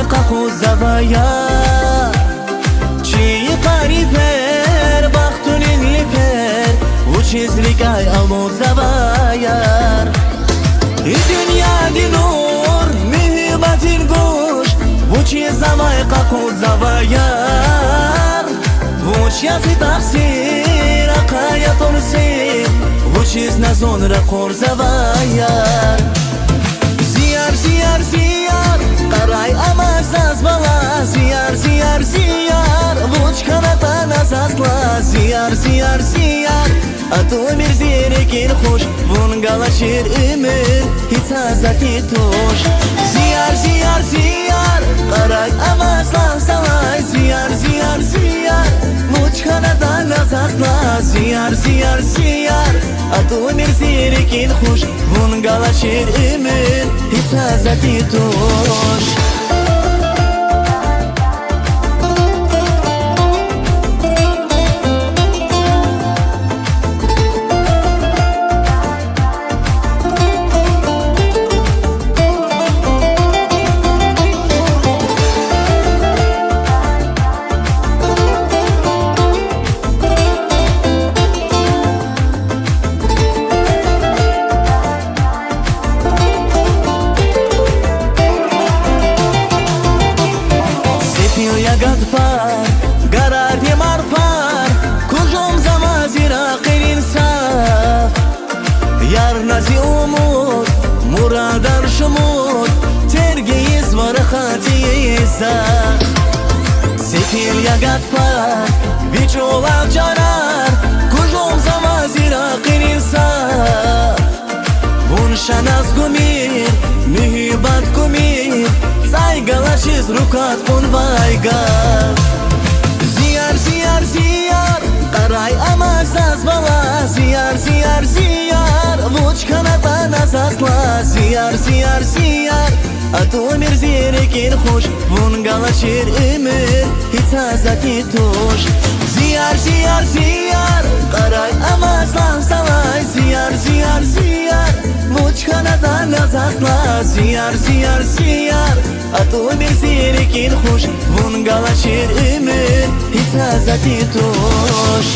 قاقو زوايا چی قریفر بختون لفر و چیزlik ay amo zavayar dünya di nur mühibbatin goş و چی زوای قاقو زوايار و چی از تفسیر قایتون سیر و چیز نزون رقور زوايار زیار زیار زیار قرای amaz az bala ziyar ziyar ziyar vuç kanatan azazla ziyar ziyar ziyar atu bir zirekin hoş vun galaşır ümür hiç azati toş ziyar ziyar ziyar qaray amazla salay ziyar ziyar ziyar vuç kanatan azazla ziyar ziyar ziyar atu bir zirekin hoş vun galaşır ümür hiç azati toş Gadfar, garar ne marfar Kujum zamazira qil insaf Yar nazi umut, muradar shumut Tergeyiz var xatiyizak Sefil ya gadfar, biçolak canar Kujum zamazira qil insaf Vun shanaz gumir, mühibbat kumir Saygılaşız rukat pun vaygaf Ziyar ziyar ziyar Qaray amaz az bala Ziyar ziyar ziyar Vuç kanatan azazla Ziyar ziyar ziyar Atu bir zirekin hoş Vun galaşır ümür Hiç azati toş Ziyar ziyar ziyar Qaray amazlan salay Ziyar ziyar ziyar Vuç kanatan azazla Ziyar ziyar ziyar atu bir zirekin hoş Vun galaşır ümür Hiç azati toş